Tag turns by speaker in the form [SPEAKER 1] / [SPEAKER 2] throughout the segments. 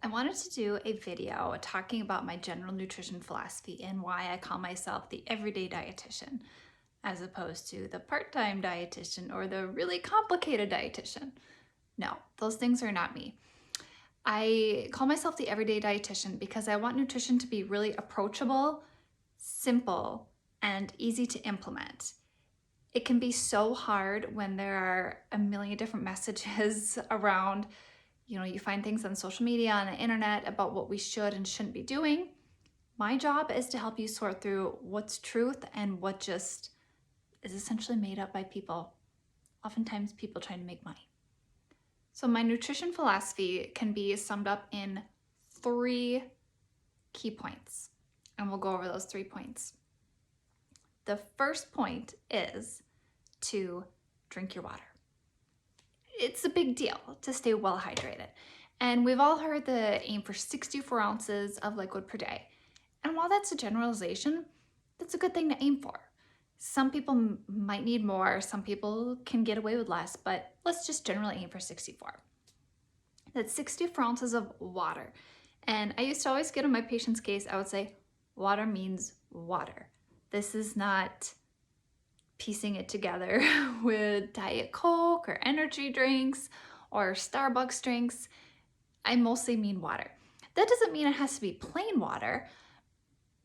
[SPEAKER 1] I wanted to do a video talking about my general nutrition philosophy and why I call myself the everyday dietitian as opposed to the part-time dietitian or the really complicated dietitian. No, those things are not me. I call myself the everyday dietitian because I want nutrition to be really approachable, simple, and easy to implement. It can be so hard when there are a million different messages around. You find things on social media, on the internet about what we should and shouldn't be doing. My job is to help you sort through what's truth and what just is essentially made up by people, oftentimes people trying to make money. So my nutrition philosophy can be summed up in 3 key points, and we'll go over those 3 points. The first point is to drink your water. It's a big deal to stay well hydrated. And we've all heard the aim for 64 ounces of liquid per day. And while that's a generalization, that's a good thing to aim for. Some people might need more, some people can get away with less, but let's just generally aim for 64. That's 64 ounces of water. And I used to always get in my patient's case, I would say, water means water. This is not piecing it together with Diet Coke or energy drinks or Starbucks drinks. I mostly mean water. That doesn't mean it has to be plain water.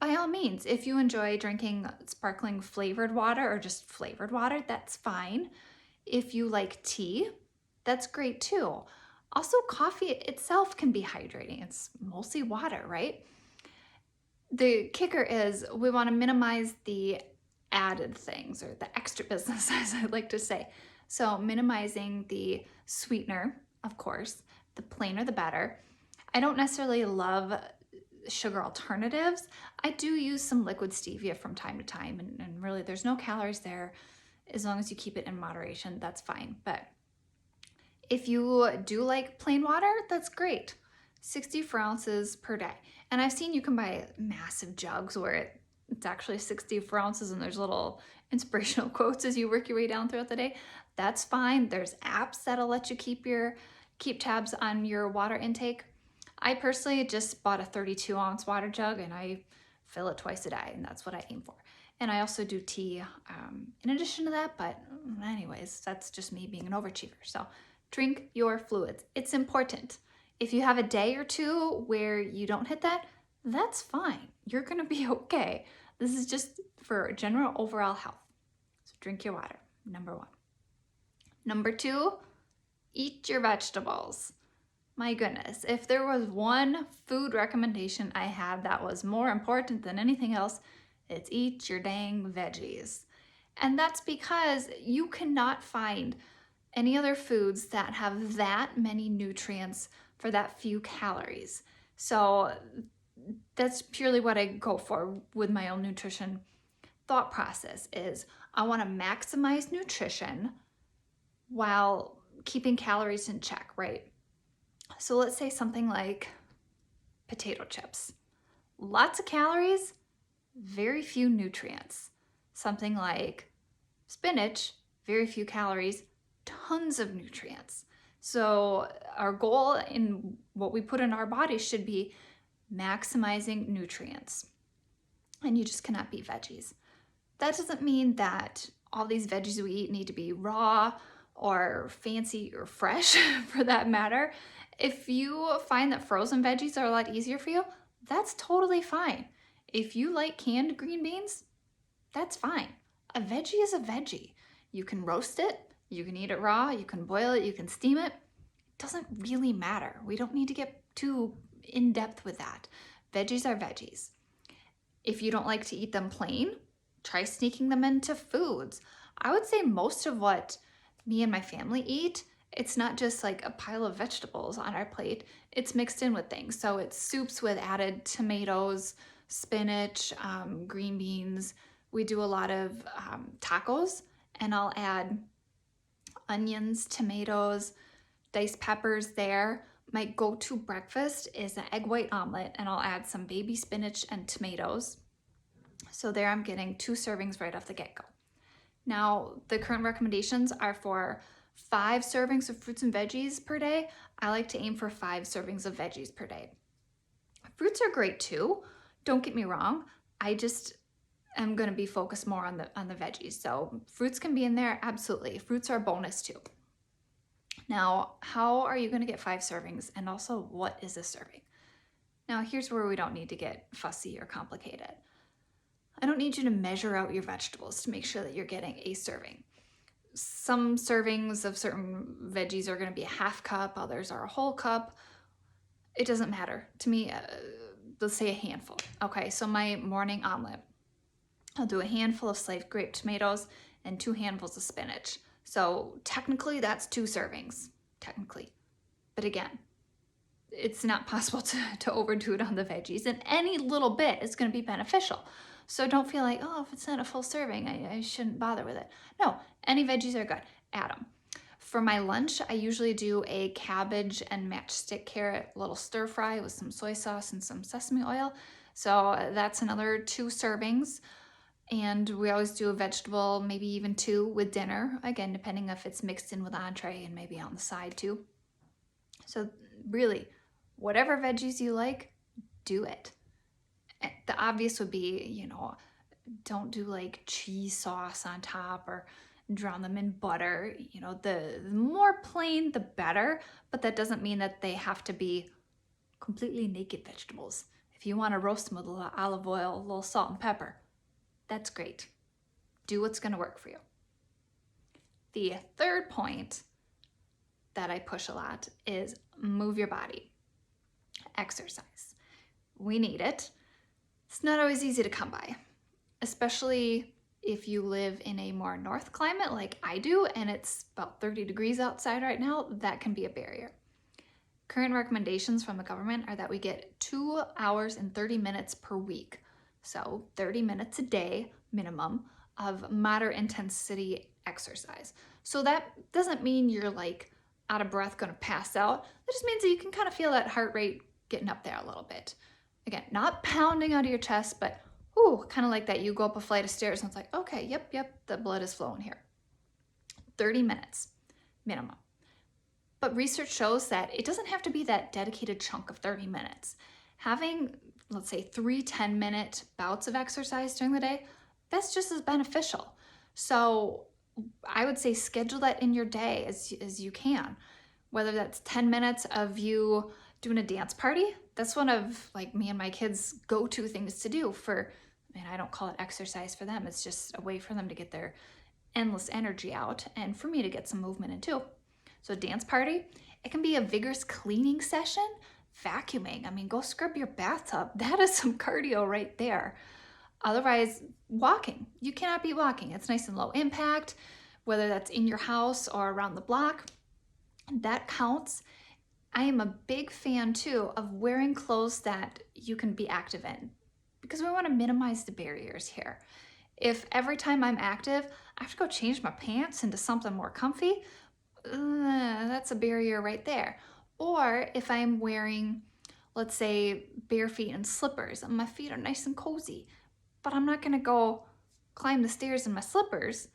[SPEAKER 1] By all means, if you enjoy drinking sparkling flavored water or just flavored water, that's fine. If you like tea, that's great too. Also, coffee itself can be hydrating. It's mostly water, right? The kicker is we want to minimize the added things or the extra business, as I like to say. So minimizing the sweetener, of course, the plainer the better. I don't necessarily love sugar alternatives. I do use some liquid stevia from time to time, and really there's no calories there. As long as you keep it in moderation, that's fine. But if you do like plain water, that's great. 64 ounces per day. And I've seen you can buy massive jugs where it's actually 64 ounces and there's little inspirational quotes as you work your way down throughout the day. That's fine. There's apps that'll let you keep tabs on your water intake. I personally just bought a 32 ounce water jug and I fill it twice a day, and that's what I aim for. And I also do tea in addition to that, but anyways, that's just me being an overachiever. So drink your fluids. It's important. If you have a day or two where you don't hit that, that's fine. You're gonna be okay. This is just for general overall health. So drink your water, number 1. Number 2, eat your vegetables. My goodness, if there was one food recommendation I had that was more important than anything else, it's eat your dang veggies. And that's because you cannot find any other foods that have that many nutrients for that few calories. So that's purely what I go for with my own nutrition thought process is I want to maximize nutrition while keeping calories in check, right? So let's say something like potato chips. Lots of calories, very few nutrients. Something like spinach, very few calories, tons of nutrients. So our goal in what we put in our body should be maximizing nutrients. And you just cannot beat veggies. That doesn't mean that all these veggies we eat need to be raw or fancy or fresh for that matter. If you find that frozen veggies are a lot easier for you, that's totally fine. If you like canned green beans, that's fine. A veggie is a veggie. You can roast it, you can eat it raw, you can boil it, you can steam it. It doesn't really matter. We don't need to get too in depth with that. Veggies are veggies. If you don't like to eat them plain, try sneaking them into foods. I would say most of what me and my family eat, it's not just like a pile of vegetables on our plate, it's mixed in with things. So it's soups with added tomatoes, spinach, green beans. We do a lot of tacos, and I'll add onions, tomatoes, diced peppers there. My go-to breakfast is an egg white omelet, and I'll add some baby spinach and tomatoes. So there I'm getting 2 servings right off the get-go. Now, the current recommendations are for 5 servings of fruits and veggies per day. I like to aim for 5 servings of veggies per day. Fruits are great too. Don't get me wrong. I just am going to be focused more on the veggies. So fruits can be in there, absolutely. Fruits are a bonus too. Now, how are you going to get 5 servings? And also, what is a serving? Now, here's where we don't need to get fussy or complicated. I don't need you to measure out your vegetables to make sure that you're getting a serving. Some servings of certain veggies are going to be a half cup, others are a whole cup. It doesn't matter. To me, let's say a handful. Okay, so my morning omelet, I'll do a handful of sliced grape tomatoes and 2 handfuls of spinach. So technically that's 2 servings, technically. But again, it's not possible to overdo it on the veggies, and any little bit is going to be beneficial. So don't feel like, oh, if it's not a full serving, I shouldn't bother with it. No, any veggies are good. Add them. For my lunch, I usually do a cabbage and matchstick carrot little stir fry with some soy sauce and some sesame oil. So that's another 2 servings. And we always do a vegetable, maybe even 2 with dinner. Again, depending if it's mixed in with entree and maybe on the side too. So really, whatever veggies you like, do it. The obvious would be, don't do like cheese sauce on top or drown them in butter. The more plain, the better, but that doesn't mean that they have to be completely naked vegetables. If you want to roast them with a little olive oil, a little salt and pepper, that's great. Do what's going to work for you. The third point that I push a lot is move your body. Exercise. We need it. It's not always easy to come by, especially if you live in a more north climate like I do and it's about 30 degrees outside right now. That can be a barrier. Current recommendations from the government are that we get 2 hours and 30 minutes per week. So 30 minutes a day minimum of moderate intensity exercise. So that doesn't mean you're like out of breath, going to pass out. That just means that you can kind of feel that heart rate getting up there a little bit. Again, not pounding out of your chest, but kind of like that. You go up a flight of stairs and it's like, okay, yep, the blood is flowing here. 30 minutes minimum. But research shows that it doesn't have to be that dedicated chunk of 30 minutes. Having, let's say, 3 10-minute bouts of exercise during the day, that's just as beneficial. So I would say schedule that in your day as you can. Whether that's 10 minutes of you doing a dance party, that's one of like me and my kids' go-to things to do I don't call it exercise for them. It's just a way for them to get their endless energy out and for me to get some movement in too. So dance party, it can be a vigorous cleaning session, vacuuming. Go scrub your bathtub. That is some cardio right there. Otherwise, walking. You cannot beat walking. It's nice and low impact, whether that's in your house or around the block. That counts. I am a big fan too of wearing clothes that you can be active in because we want to minimize the barriers here. If every time I'm active, I have to go change my pants into something more comfy, that's a barrier right there. Or if I'm wearing, let's say, bare feet and slippers, and my feet are nice and cozy, but I'm not going to go climb the stairs in my slippers.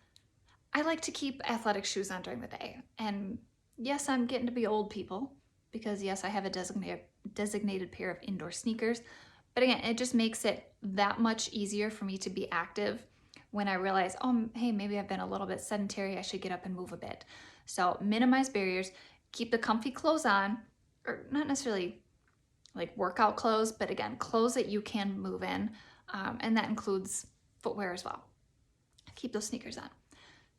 [SPEAKER 1] I like to keep athletic shoes on during the day. And yes, I'm getting to be old people because yes, I have a designated pair of indoor sneakers. But again, it just makes it that much easier for me to be active when I realize, oh, hey, maybe I've been a little bit sedentary. I should get up and move a bit. So minimize barriers, keep the comfy clothes on, or not necessarily like workout clothes, but again, clothes that you can move in. And that includes footwear as well. Keep those sneakers on.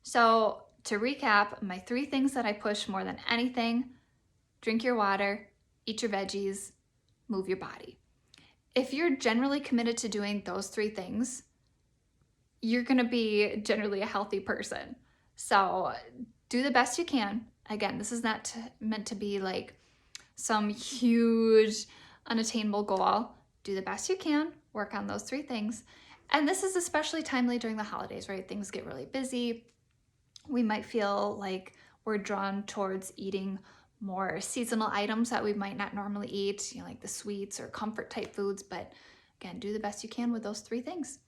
[SPEAKER 1] So to recap, my 3 things that I push more than anything: drink your water, eat your veggies, move your body. If you're generally committed to doing those 3 things, you're going to be generally a healthy person. So do the best you can. Again, this is not meant to be like some huge unattainable goal. Do the best you can, work on those 3 things. And this is especially timely during the holidays, right? Things get really busy. We might feel like we're drawn towards eating more seasonal items that we might not normally eat, like the sweets or comfort type foods. But again, do the best you can with those 3 things.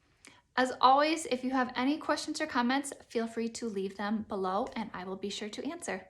[SPEAKER 1] As always, if you have any questions or comments, feel free to leave them below and I will be sure to answer.